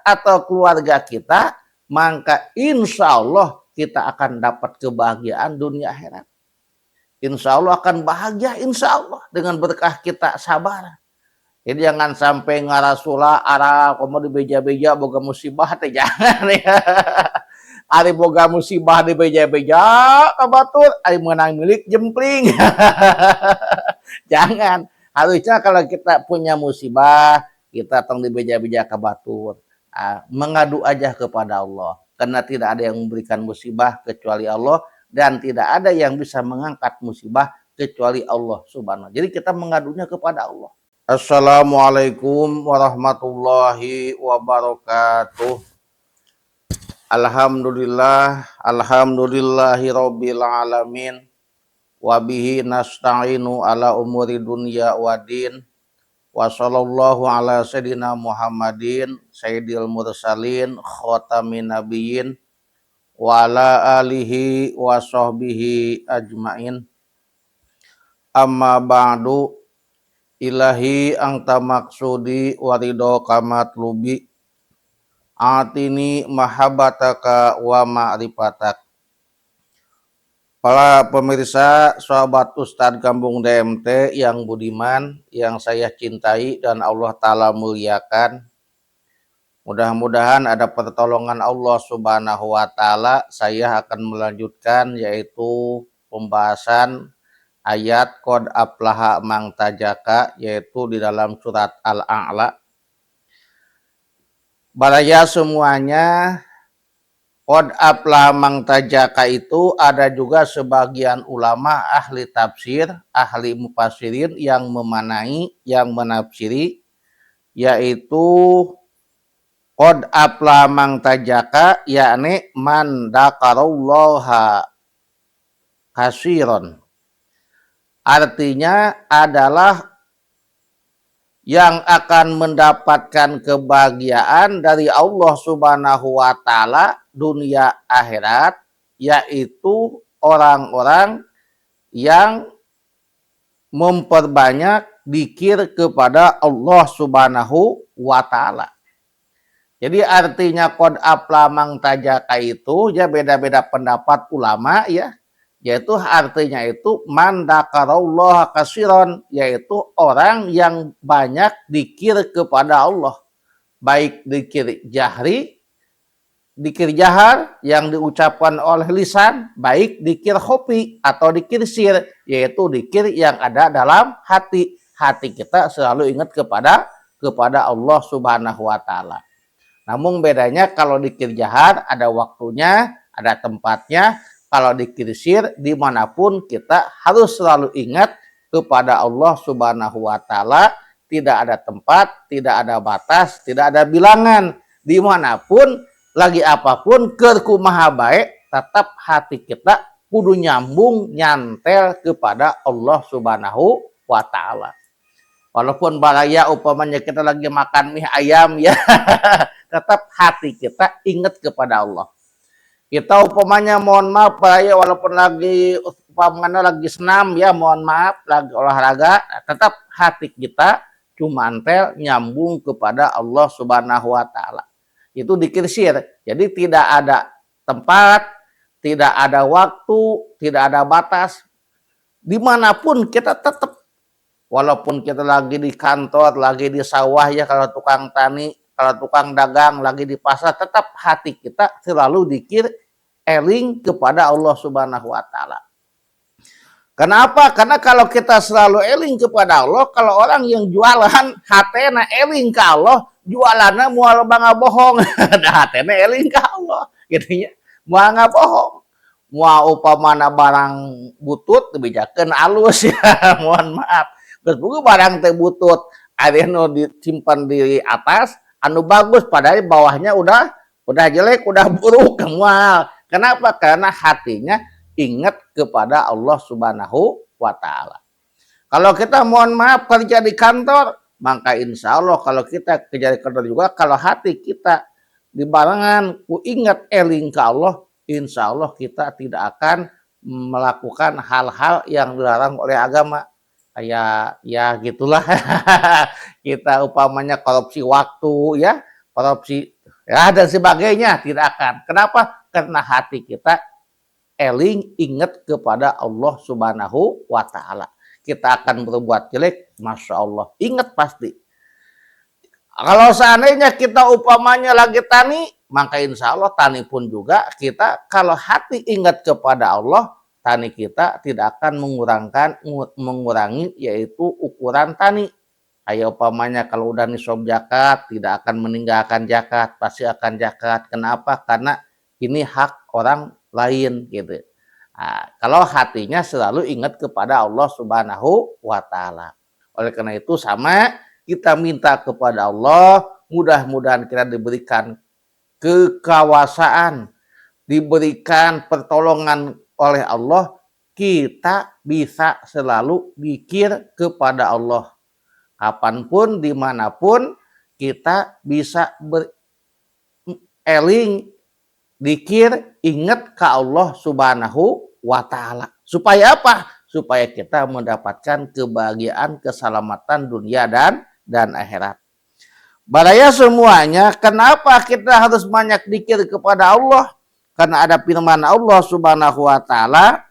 atau keluarga kita, maka insya Allah kita akan dapat kebahagiaan dunia akhirat. Insya Allah akan bahagia, insya Allah dengan berkah kita sabar. Jadi jangan sampai ngarasula arah komo di beja-beja boga musibah teh jangan ya. Ari boga musibah di beja-beja kabatur, ari menang milik jempling. Jangan. Harusnya kalau kita punya musibah, kita tong di beja-beja kabatur. Mengadu aja kepada Allah. Karena tidak ada yang memberikan musibah kecuali Allah, dan tidak ada yang bisa mengangkat musibah kecuali Allah Subhanahu. Jadi kita mengadunya kepada Allah. Assalamualaikum warahmatullahi wabarakatuh. Alhamdulillahi rabbil alamin. Wabihi nasta'inu ala umuri dunya waddin. Wa sallallahu ala sayyidina Muhammadin sayyidil mursalin khatamin nabiyyin wa ala alihi wa sahbihi ajmain. Amma ba'du. Ilahi anta maksudi warido kamatlubi atini mahabbataka wa ma'rifatak. Para pemirsa, sahabat Ustadz Kampung DMT yang budiman, yang saya cintai dan Allah Ta'ala muliakan, mudah-mudahan ada pertolongan Allah Subhanahu wa Ta'ala. Saya akan melanjutkan yaitu pembahasan ayat qad aflaha man tajaka, yaitu di dalam surat Al-A'la. Baraya semuanya, qad aflaha man tajaka itu ada juga sebagian ulama ahli tafsir, ahli mufassirin yang memanai, yang menafsiri, yaitu qad aflaha man tajaka, yakni man dzakarallaha katsiran. Artinya adalah yang akan mendapatkan kebahagiaan dari Allah Subhanahu wa Ta'ala dunia akhirat, yaitu orang-orang yang memperbanyak dzikir kepada Allah Subhanahu wa Ta'ala. Jadi artinya qad aflaha man tajaka itu ya beda-beda pendapat ulama ya. Yaitu artinya itu man dzakarallaha katsiran, yaitu orang yang banyak dzikir kepada Allah, baik dzikir jahri, dzikir jahar yang diucapkan oleh lisan, baik dzikir khafi atau dzikir sir, yaitu dzikir yang ada dalam hati. Hati kita selalu ingat kepada Allah Subhanahu wa Ta'ala. Namun bedanya kalau dzikir jahar ada waktunya, ada tempatnya. Kalau dzikir sir, dimanapun kita harus selalu ingat kepada Allah Subhanahu wa Ta'ala. Tidak ada tempat, tidak ada batas, tidak ada bilangan. Dimanapun, lagi apapun, keur kumaha bae, tetap hati kita kudu nyambung, nyantel kepada Allah Subhanahu wa Ta'ala. Walaupun baraya upamanya kita lagi makan mie ayam ya, tetap hati kita ingat kepada Allah. Kita upamanya mohon maaf ya, walaupun lagi upamanya lagi senam ya, mohon maaf lagi olahraga, tetap hati kita cuma antel nyambung kepada Allah Subhanahu wa Ta'ala. Itu dzikir sir. Jadi tidak ada tempat, tidak ada waktu, tidak ada batas. Dimanapun kita tetap, walaupun kita lagi di kantor, lagi di sawah ya, kalau tukang tani, kalau tukang dagang, lagi di pasar, tetap hati kita selalu dzikir eling kepada Allah Subhanahu wa Ta'ala. Kenapa? Karena kalau kita selalu eling kepada Allah, kalau orang yang jualan hatena eling ke Allah, jualannya mual bangga bohong. Hatena eling ke Allah. Gitu ya. Mual ngabohong. Mual upamana barang butut dibijakeun alus ya. Mohon maaf. Terus buku barang teh butut, ada nu disimpan di atas, anu bagus padahal bawahnya udah jelek, udah buruk mual. Kenapa? Karena hatinya ingat kepada Allah Subhanahu wa Ta'ala. Kalau kita mohon maaf kerja di kantor, maka insya Allah kalau kita kerja di kantor juga, kalau hati kita di barengan ku ingat eling ke Allah, insya Allah kita tidak akan melakukan hal-hal yang dilarang oleh agama. Kayak ya gitulah. Kita upamanya korupsi waktu ya, korupsi ya dan sebagainya, tidak akan. Kenapa? Karena hati kita eling ingat kepada Allah Subhanahu wa taala. Kita akan berbuat jelek, masya Allah, ingat pasti. Kalau seandainya kita upamanya lagi tani, maka insya Allah tani pun juga kita kalau hati ingat kepada Allah, tani kita tidak akan mengurangi yaitu ukuran tani. Kayak upamanya kalau udah nisab zakat, tidak akan meninggalkan zakat, pasti akan zakat. Kenapa? Karena ini hak orang lain gitu. Nah, kalau hatinya selalu ingat kepada Allah Subhanahu wa taala. Oleh karena itu sama kita minta kepada Allah, mudah-mudahan kita diberikan kekuasaan, diberikan pertolongan oleh Allah, kita bisa selalu zikir kepada Allah. Kapanpun, dimanapun, kita bisa bereling, zikir, ingat ke Allah Subhanahu wa ta'ala. Supaya apa? Supaya kita mendapatkan kebahagiaan, keselamatan dunia dan akhirat. Baraya semuanya, kenapa kita harus banyak zikir kepada Allah? Karena ada firman Allah Subhanahu wa ta'ala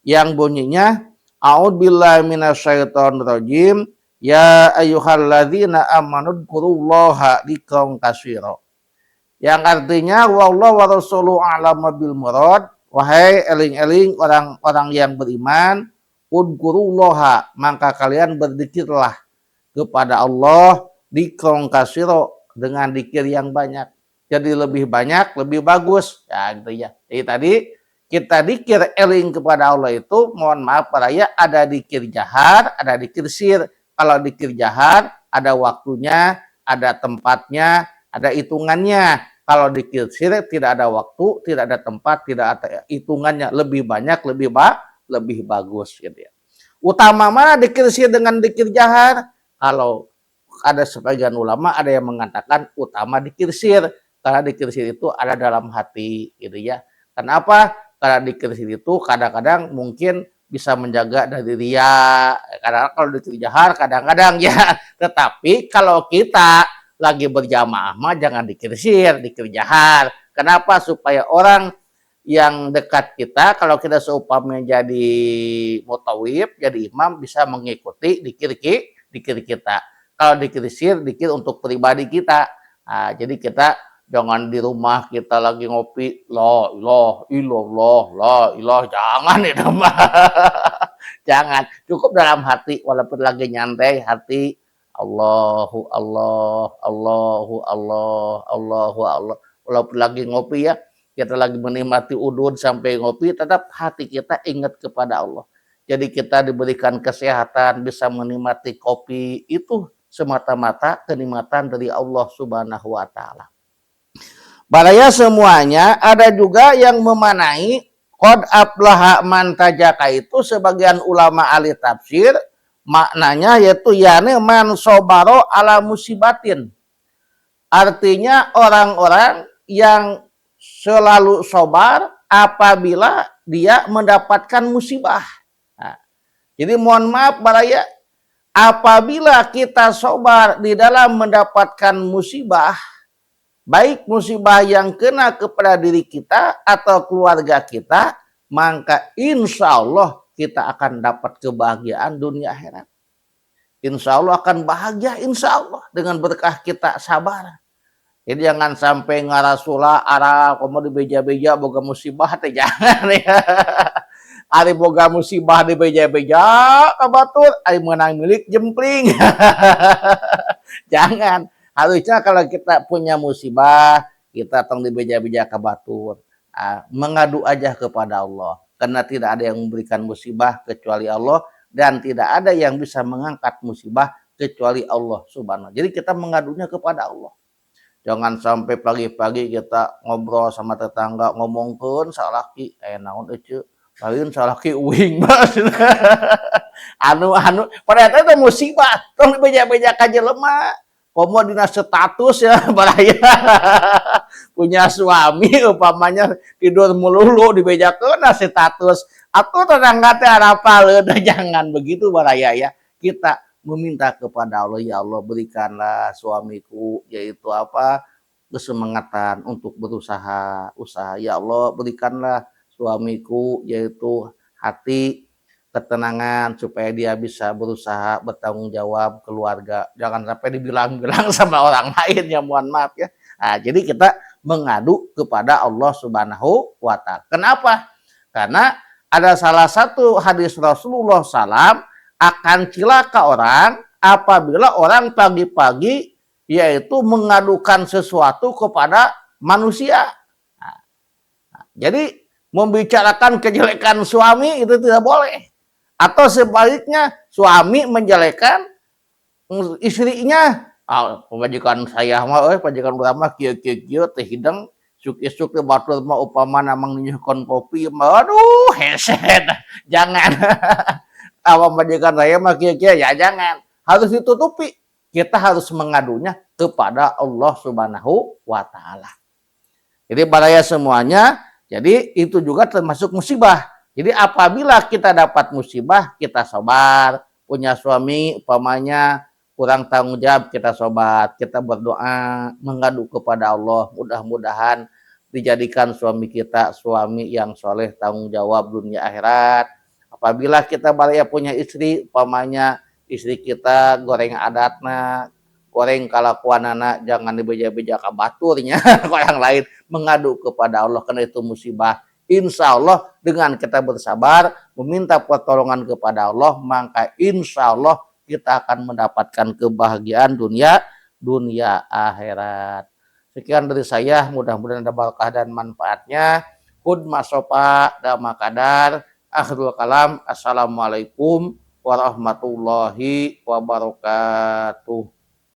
yang bunyinya a'udzubillahi minasyaitonirrajim. Ya ayyuhalladzina amanu dzkurullaha dzikran katsira. Yang artinya wallahu wa rasuluhu a'lamu bil murad. Wahai eling-eling orang-orang yang beriman, udzurullaha, maka kalian berzikirlah kepada Allah dzikran katsira, dengan zikir yang banyak. Jadi lebih banyak, lebih bagus. Ya gitu ya. Jadi tadi kita zikir eling kepada Allah itu, mohon maaf para ya, ada zikir jahar, ada zikir sir. Kalau zikir jahar ada waktunya, ada tempatnya, ada hitungannya. Kalau zikir sir tidak ada waktu, tidak ada tempat, tidak ada hitungannya, lebih banyak, lebih bagus gitu ya. Utama mana zikir sir dengan zikir jahar? Kalau ada sebagian ulama ada yang mengatakan utama zikir sir, karena zikir sir itu ada dalam hati gitu ya. Kenapa? Karena zikir sir itu kadang-kadang mungkin bisa menjaga dari riya, kadang kalau zikir jahar kadang-kadang ya. Tetapi kalau kita lagi berjamaah mah jangan zikir sir, zikir jahar. Kenapa? Supaya orang yang dekat kita, kalau kita seumpamanya jadi mutawib, jadi imam, bisa mengikuti zikir kita. Kalau zikir sir, zikir untuk pribadi kita. Nah, jadi kita jangan di rumah kita lagi ngopi, la ilah illallah, la ilah, jangan itu mah. Jangan, cukup dalam hati, walaupun lagi nyantai hati, Allahu Allah, Allahu Allah, Allahu Allah. Walaupun lagi ngopi ya, kita lagi menikmati udun sampai ngopi, tetap hati kita ingat kepada Allah. Jadi kita diberikan kesehatan, bisa menikmati kopi, itu semata-mata kenikmatan dari Allah Subhanahu wa ta'ala. Baraya semuanya, ada juga yang memanai qad aflaha man tajaka itu, sebagian ulama ahli tafsir maknanya yaitu yani man sobaro ala musibatin. Artinya orang-orang yang selalu sobar apabila dia mendapatkan musibah. Nah, jadi mohon maaf baraya, apabila kita sobar di dalam mendapatkan musibah, baik musibah yang kena kepada diri kita atau keluarga kita, maka insya Allah kita akan dapat kebahagiaan dunia akhirat. Insya Allah akan bahagia, insya Allah, dengan berkah kita sabar. Jadi jangan sampai ngarasula arah komo di beja-beja boga musibah teh, jangan ya. Ari boga musibah di beja-beja kabatur, ari menang milik jempling. Jangan. Harusnya kalau kita punya musibah, kita tong di beja-beja kabatur. Mengadu aja kepada Allah. Karena tidak ada yang memberikan musibah kecuali Allah, dan tidak ada yang bisa mengangkat musibah kecuali Allah Subhanahu. Jadi kita mengadunya kepada Allah. Jangan sampai pagi-pagi kita ngobrol sama tetangga, ngomongkeun salaki naon euy, lain salaki uing mas. anu padahal itu musibah, tong beja-beja ka jelema. Komo dina status ya baraya. Punya suami upamanya tidur melulu dibejakeun status. Atuh tetangga teh harapaleun, jangan begitu baraya ya. Kita meminta kepada Allah, ya Allah berikanlah suamiku yaitu apa, kesemangatan untuk berusaha, ya Allah berikanlah suamiku yaitu hati ketenangan supaya dia bisa berusaha bertanggung jawab keluarga. Jangan sampai dibilang-bilang sama orang lain ya, mohon maaf ya. Nah, jadi kita mengadu kepada Allah Subhanahu wa Ta'ala. Kenapa? Karena ada salah satu hadis Rasulullah SAW, akan cilaka orang apabila orang pagi-pagi yaitu mengadukan sesuatu kepada manusia. Jadi membicarakan kejelekan suami itu tidak boleh. Atau sebaliknya suami menjelekan istrinya. Pemajikan saya mah, pemajikan urang mah kieu teh hidang suk-suk teh batur mah upamana mengyuhkeun kopi mah aduh heset. Jangan. Pemajikan saya mah kieu ya jangan. Harus ditutupi. Kita harus mengadunya kepada Allah Subhanahu wa Ta'ala. Jadi baraya semuanya, jadi itu juga termasuk musibah. Jadi apabila kita dapat musibah, kita sabar. Punya suami, umpamanya kurang tanggung jawab, kita sobat, kita berdoa, mengadu kepada Allah. Mudah-mudahan dijadikan suami kita suami yang soleh, tanggung jawab dunia akhirat. Apabila kita baraya punya istri, umpamanya istri kita goreng adatna, goreng kalakuanana, jangan dibeja-beja ka baturnya kok yang lain, mengadu kepada Allah karena itu musibah. Insya Allah dengan kita bersabar meminta pertolongan kepada Allah, maka insya Allah kita akan mendapatkan kebahagiaan dunia akhirat. Sekian dari saya, mudah-mudahan ada berkah dan manfaatnya. Hud masopa dama kadar. Akhirul kalam. Assalamualaikum warahmatullahi wabarakatuh.